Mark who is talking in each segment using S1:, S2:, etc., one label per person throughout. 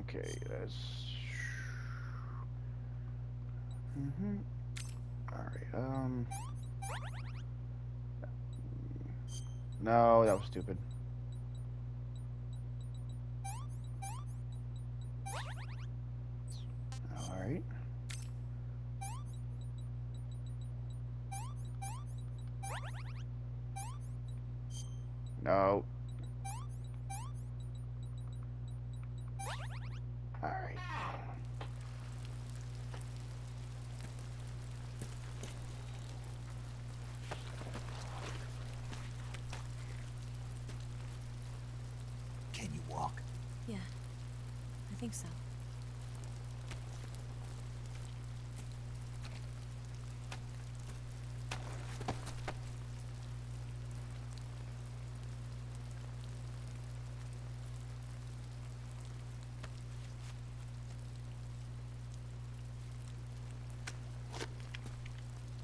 S1: Okay, that's... Alright, No, that was stupid. Alright. No. Alright.
S2: Can you walk?
S3: Yeah, I think so.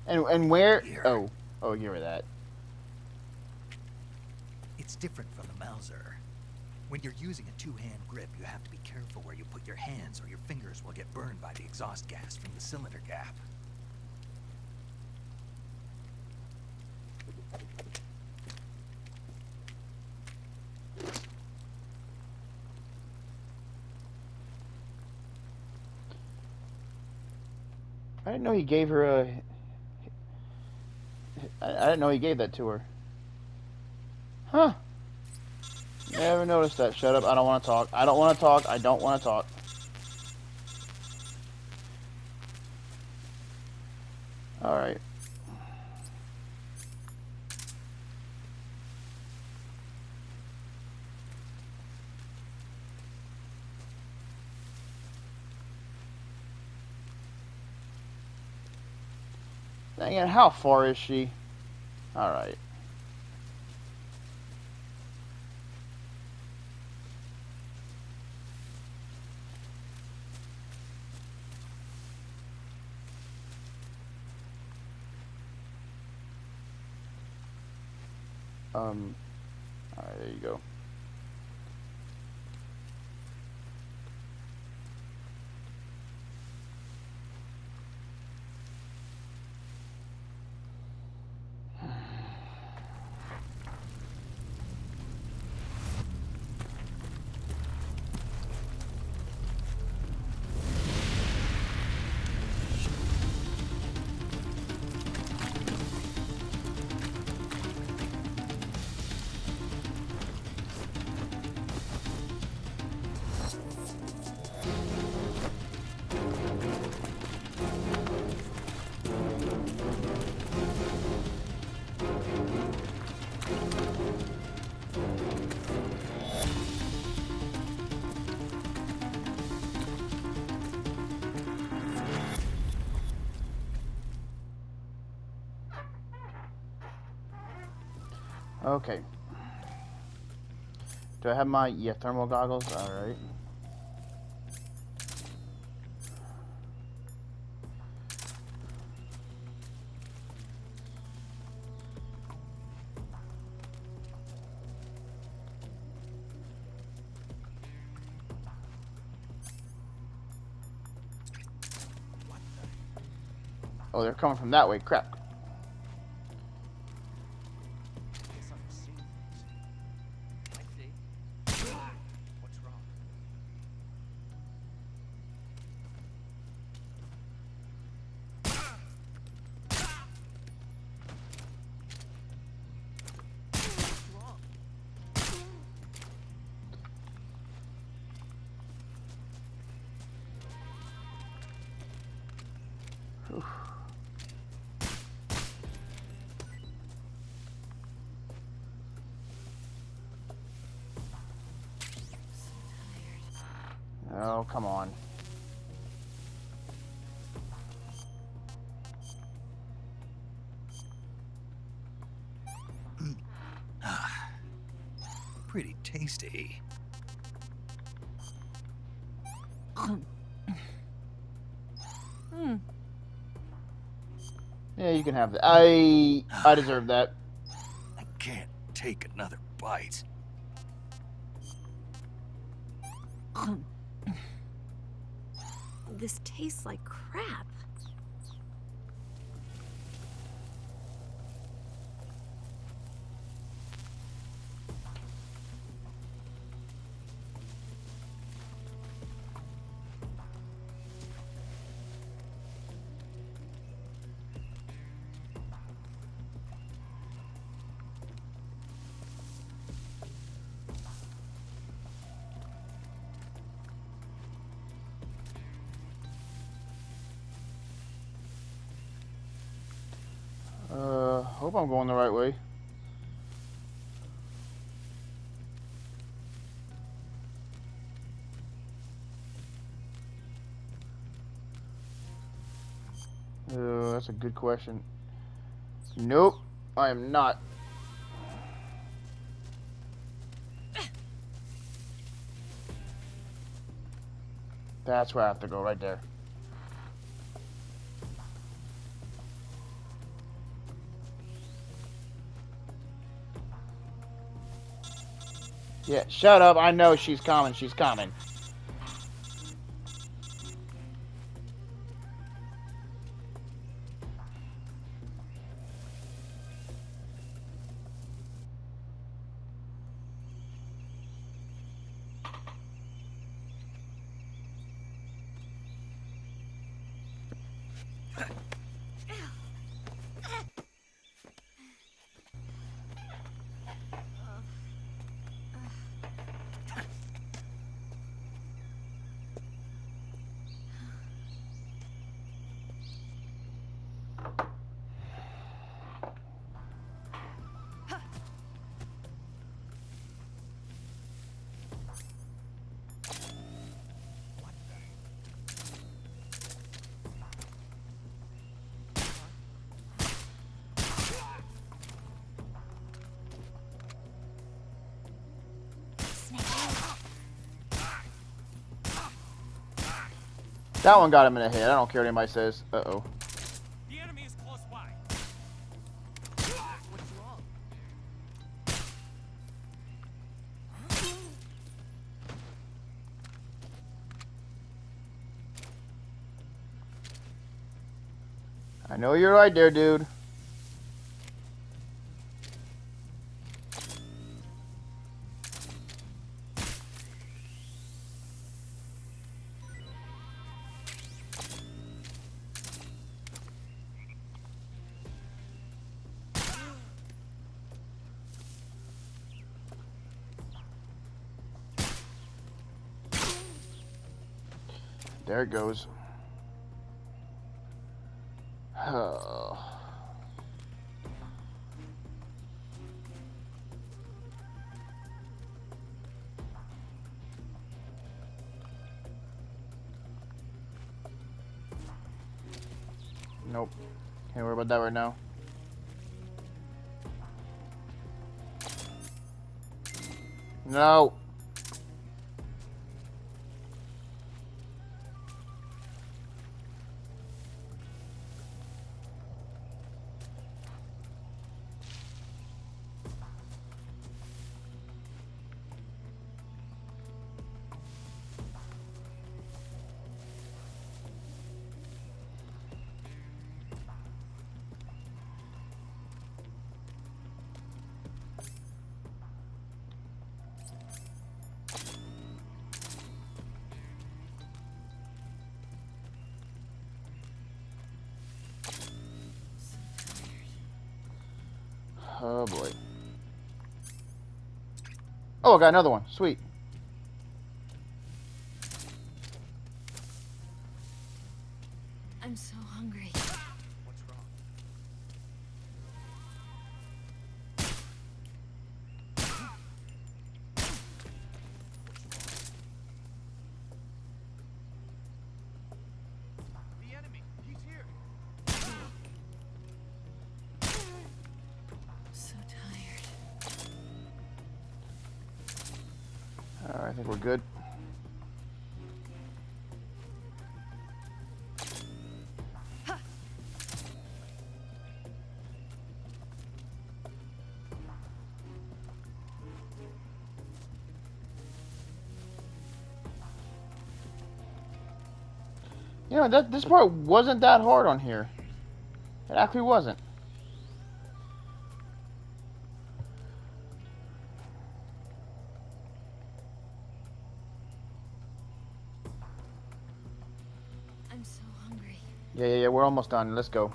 S1: And where...
S2: Here.
S1: Oh, you were that.
S2: It's different from the Mauser. When you're using a two-hand grip, you have to be careful where you put your hands or your fingers will get burned by the exhaust gas from the cylinder gap.
S1: I didn't know he gave her a... I didn't know he gave that to her. Huh. Never noticed that. Shut up. I don't want to talk. I don't want to talk. I don't want to talk. Alright. Dang it, how far is she? Alright. Alright, there you go. Okay. Do I have my thermal goggles? Alright. Oh, they're coming from that way. Crap.
S4: What's wrong?
S1: Whew. Oh, come on.
S2: Pretty tasty.
S1: Yeah, you can have that. I deserve that.
S2: I can't take another bite.
S3: This tastes like crap.
S1: Hope I'm going the right way. That's a good question. Nope, I am not. That's where I have to go, right there. Yeah, shut up. I know she's coming. She's coming. That one got him in the head. I don't care what anybody says. Uh-oh.
S4: The enemy is close by. What's wrong?
S1: I know you're right there, dude. There it goes. Oh. Nope. Can't worry about that right now. No. Oh boy. Oh, I got another one. Sweet.
S3: I'm so hungry.
S4: What's wrong? The enemy. He's here.
S3: So tired.
S1: Alright, I think we're good. You know, this part wasn't that hard on here. It actually wasn't.
S3: I'm so hungry.
S1: Yeah, we're almost done. Let's go.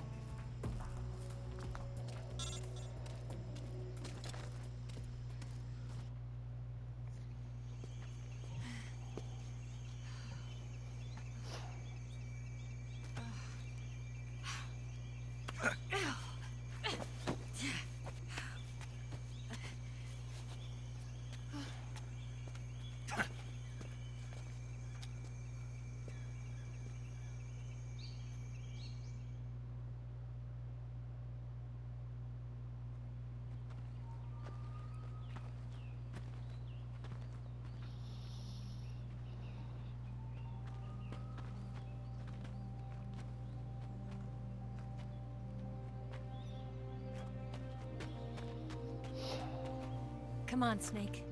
S3: Come on, Snake.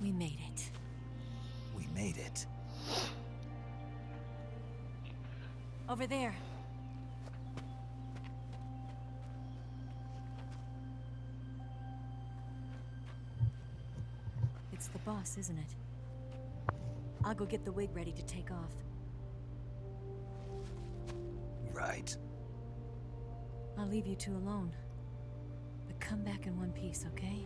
S3: We made it.
S2: We made it.
S3: Over there. It's the boss, isn't it? I'll go get the wig ready to take off.
S2: Right.
S3: I'll leave you two alone. But come back in one piece, okay?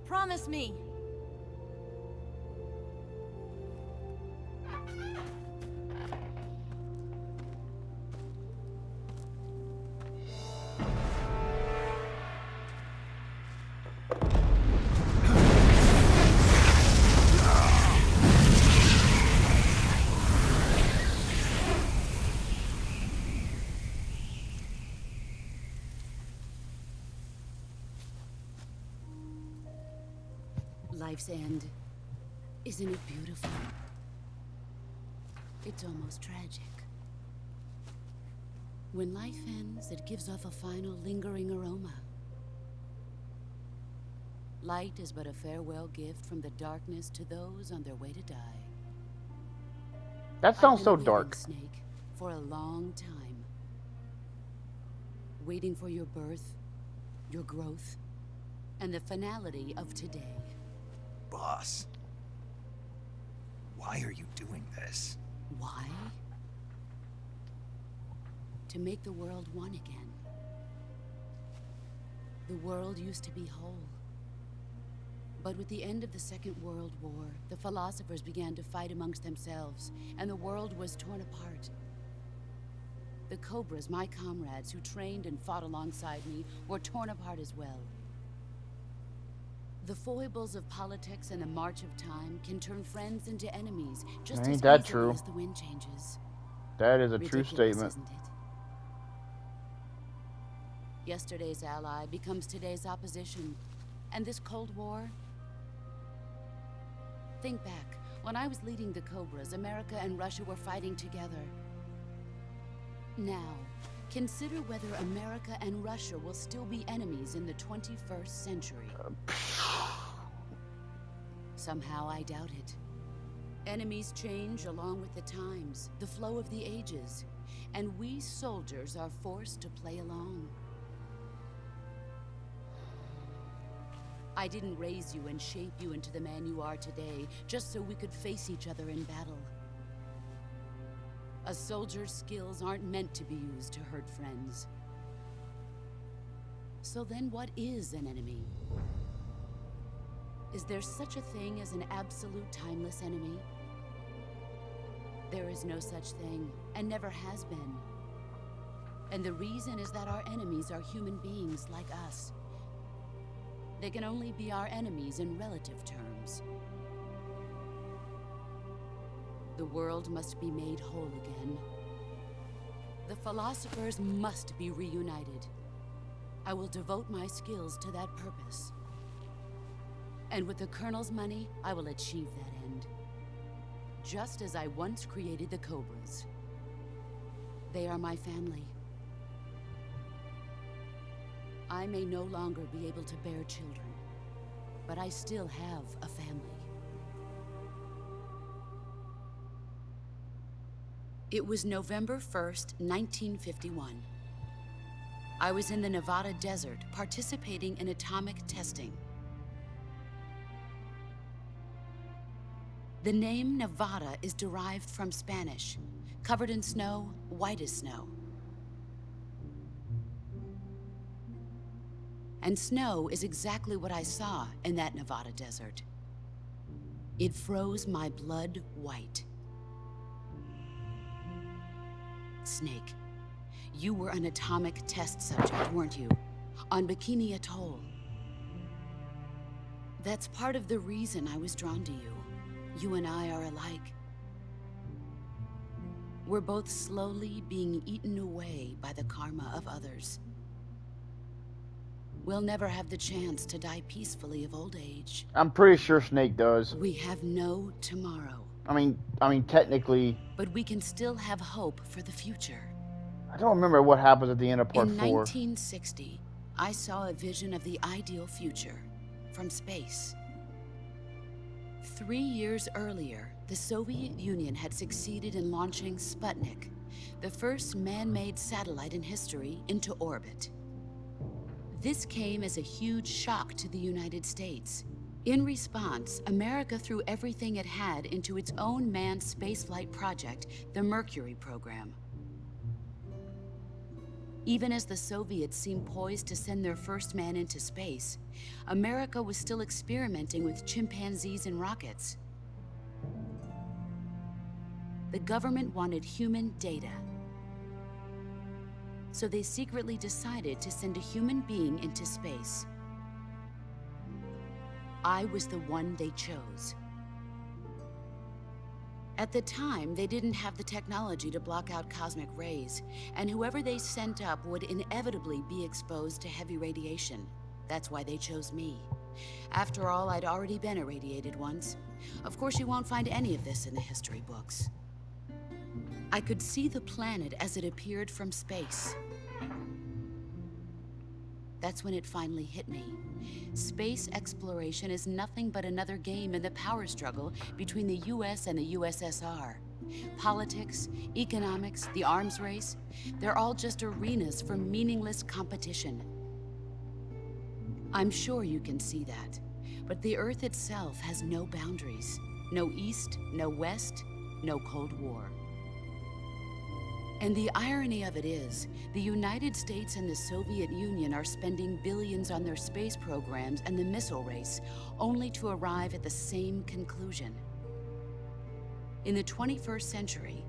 S3: Promise me!
S5: Life's end. Isn't it beautiful? It's almost tragic. When life ends, it gives off a final lingering aroma. Light is but a farewell gift from the darkness to those on their way to die.
S1: That sounds
S5: I've
S1: so
S5: been
S1: dark.
S5: waiting, Snake, for a long time. Waiting for your birth, your growth, and the finality of today.
S2: Boss. Why are you doing this?
S5: Why? To make the world one again. The world used to be whole. But with the end of the Second World War, the philosophers began to fight amongst themselves, and the world was torn apart. The Cobras, my comrades who trained and fought alongside me, were torn apart as well. The foibles of politics and the march of time can turn friends into enemies, just
S1: Ain't
S5: as
S1: that
S5: easily
S1: true?
S5: as the wind changes.
S1: That is a true
S5: Ridiculous,
S1: statement.
S5: isn't it? Yesterday's ally becomes today's opposition. And this Cold War? Think back. When I was leading the Cobras, America and Russia were fighting together. Now, consider whether America and Russia will still be enemies in the 21st century. Somehow I doubt it. Enemies change along with the times, the flow of the ages, and we soldiers are forced to play along. I didn't raise you and shape you into the man you are today, just so we could face each other in battle. A soldier's skills aren't meant to be used to hurt friends. So then what is an enemy? Is there such a thing as an absolute timeless enemy? There is no such thing, and never has been. And the reason is that our enemies are human beings like us. They can only be our enemies in relative terms. The world must be made whole again. The philosophers must be reunited. I will devote my skills to that purpose. And with the Colonel's money, I will achieve that end. Just as I once created the Cobras. They are my family. I may no longer be able to bear children, but I still have a family. It was November 1st, 1951. I was in the Nevada desert participating in atomic testing. The name Nevada is derived from Spanish, covered in snow, white as snow. And snow is exactly what I saw in that Nevada desert. It froze my blood white. Snake, you were an atomic test subject, weren't you? On Bikini Atoll. That's part of the reason I was drawn to you. You and I are alike. We're both slowly being eaten away by the karma of others. We'll never have the chance to die peacefully of old age.
S1: I'm pretty sure Snake does.
S5: We have no tomorrow.
S1: I mean, technically.
S5: But we can still have hope for the future.
S1: I don't remember what happens at the end of part 4.
S5: In 1960, I saw a vision of the ideal future from space. 3 years earlier, the Soviet Union had succeeded in launching Sputnik, the first man-made satellite in history, into orbit. This came as a huge shock to the United States. In response, America threw everything it had into its own manned spaceflight project, the Mercury program. Even as the Soviets seemed poised to send their first man into space, America was still experimenting with chimpanzees and rockets. The government wanted human data. So they secretly decided to send a human being into space. I was the one they chose. At the time, they didn't have the technology to block out cosmic rays, and whoever they sent up would inevitably be exposed to heavy radiation. That's why they chose me. After all, I'd already been irradiated once. Of course, you won't find any of this in the history books. I could see the planet as it appeared from space. That's when it finally hit me. Space exploration is nothing but another game in the power struggle between the US and the USSR. Politics, economics, the arms race, they're all just arenas for meaningless competition. I'm sure you can see that, but the Earth itself has no boundaries. No East, no West, no Cold War. And the irony of it is, the United States and the Soviet Union are spending billions on their space programs and the missile race, only to arrive at the same conclusion. In the 21st century,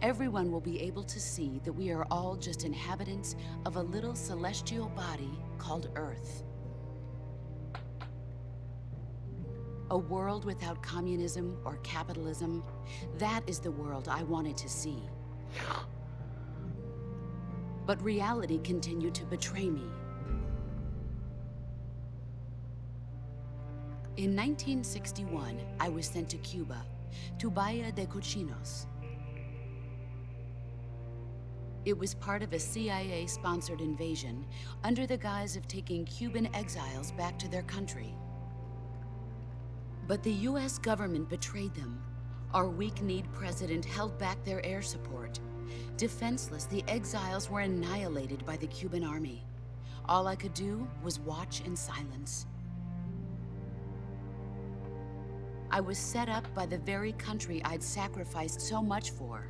S5: everyone will be able to see that we are all just inhabitants of a little celestial body called Earth. A world without communism or capitalism, that is the world I wanted to see. But reality continued to betray me. In 1961, I was sent to Cuba, to Bahia de Cochinos. It was part of a CIA-sponsored invasion under the guise of taking Cuban exiles back to their country. But the US government betrayed them. Our weak-kneed president held back their air support. Defenseless, the exiles were annihilated by the Cuban army. All I could do was watch in silence. I was set up by the very country I'd sacrificed so much for,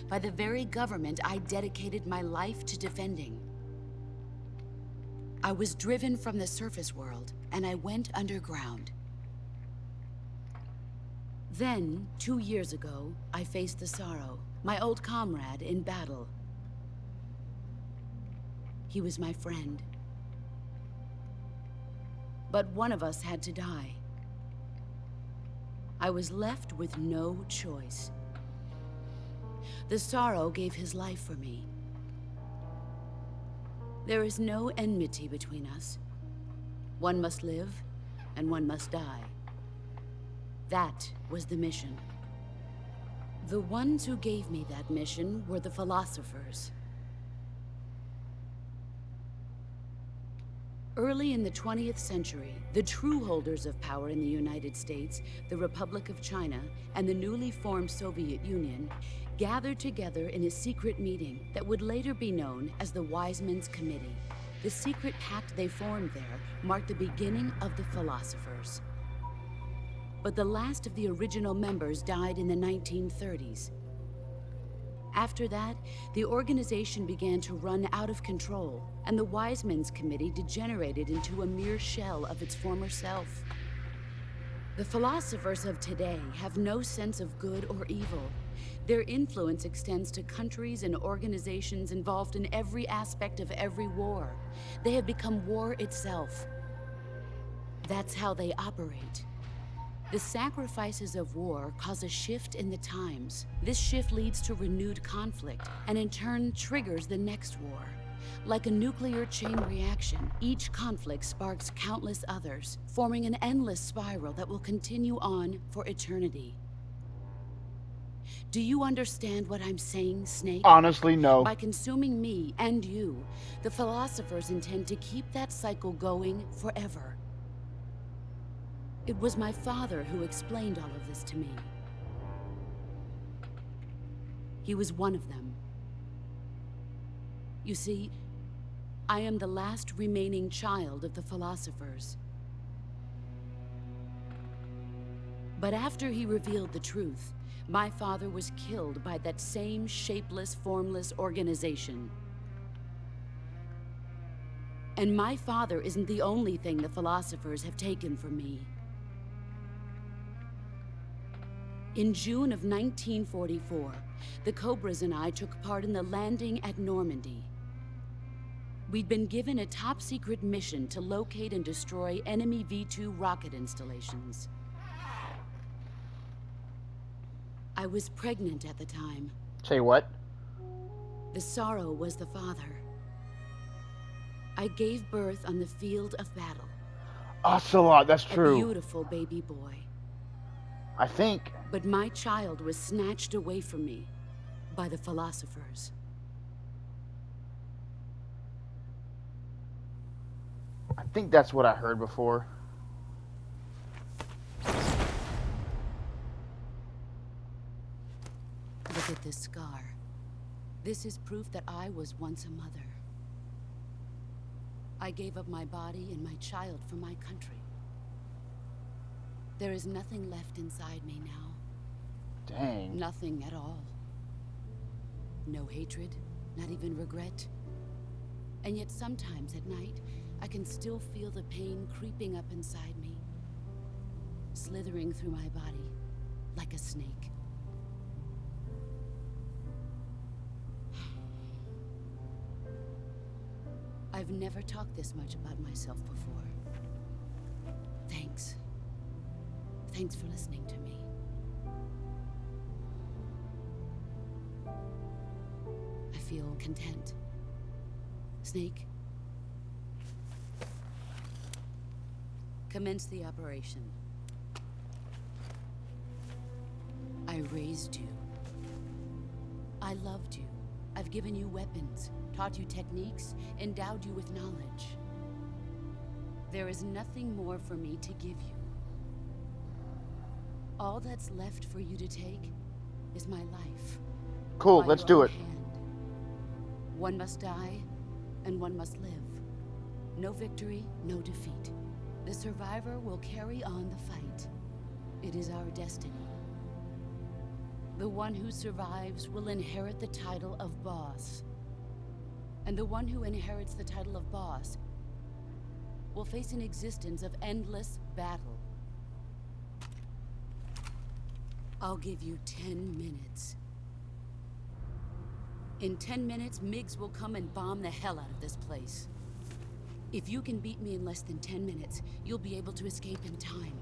S5: by the very government I dedicated my life to defending. I was driven from the surface world, and I went underground. Then, 2 years ago, I faced the Sorrow, my old comrade in battle. He was my friend. But one of us had to die. I was left with no choice. The Sorrow gave his life for me. There is no enmity between us. One must live, and one must die. That was the mission. The ones who gave me that mission were the philosophers. Early in the 20th century, the true holders of power in the United States, the Republic of China, and the newly formed Soviet Union gathered together in a secret meeting that would later be known as the Wise Men's Committee. The secret pact they formed there marked the beginning of the philosophers. But the last of the original members died in the 1930s. After that, the organization began to run out of control, and the Wise Men's Committee degenerated into a mere shell of its former self. The philosophers of today have no sense of good or evil. Their influence extends to countries and organizations involved in every aspect of every war. They have become war itself. That's how they operate. The sacrifices of war cause a shift in the times. This shift leads to renewed conflict, and in turn triggers the next war. Like a nuclear chain reaction, each conflict sparks countless others, forming an endless spiral that will continue on for eternity. Do you understand what I'm saying, Snake?
S1: Honestly, no.
S5: By consuming me and you, the philosophers intend to keep that cycle going forever. It was my father who explained all of this to me. He was one of them. You see, I am the last remaining child of the philosophers. But after he revealed the truth, my father was killed by that same shapeless, formless organization. And my father isn't the only thing the philosophers have taken from me. In June of 1944, the Cobras and I took part in the landing at Normandy. We'd been given a top-secret mission to locate and destroy enemy V-2 rocket installations. I was pregnant at the time.
S1: Say what?
S5: The sorrow was the father. I gave birth on the field of battle.
S1: Ocelot, that's
S5: A
S1: true.
S5: beautiful baby boy.
S1: I think.
S5: But my child was snatched away from me by the philosophers.
S1: I think that's what I heard before.
S5: Look at this scar. This is proof that I was once a mother. I gave up my body and my child for my country. There is nothing left inside me now.
S1: Dang.
S5: Nothing at all. No hatred, not even regret. And yet sometimes at night, I can still feel the pain creeping up inside me, slithering through my body like a snake. I've never talked this much about myself before. Thanks. Thanks for listening to me. I feel content. Snake, commence the operation. I raised you. I loved you. I've given you weapons, taught you techniques, endowed you with knowledge. There is nothing more for me to give you. All that's left for you to take is my life.
S1: Cool,
S5: By
S1: let's
S5: your
S1: do
S5: own
S1: it.
S5: hand. One must die, and one must live. No victory, no defeat. The survivor will carry on the fight. It is our destiny. The one who survives will inherit the title of boss. And the one who inherits the title of boss will face an existence of endless battle. I'll give you 10 minutes. In 10 minutes, MiGs will come and bomb the hell out of this place. If you can beat me in less than 10 minutes, you'll be able to escape in time.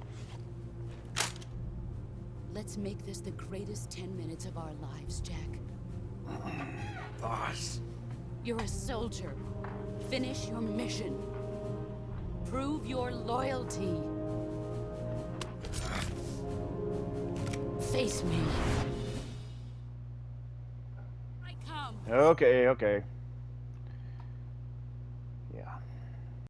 S5: Let's make this the greatest 10 minutes of our lives, Jack.
S2: Boss.
S5: You're a soldier. Finish your mission. Prove your loyalty. Face me. I come.
S1: Okay. Yeah.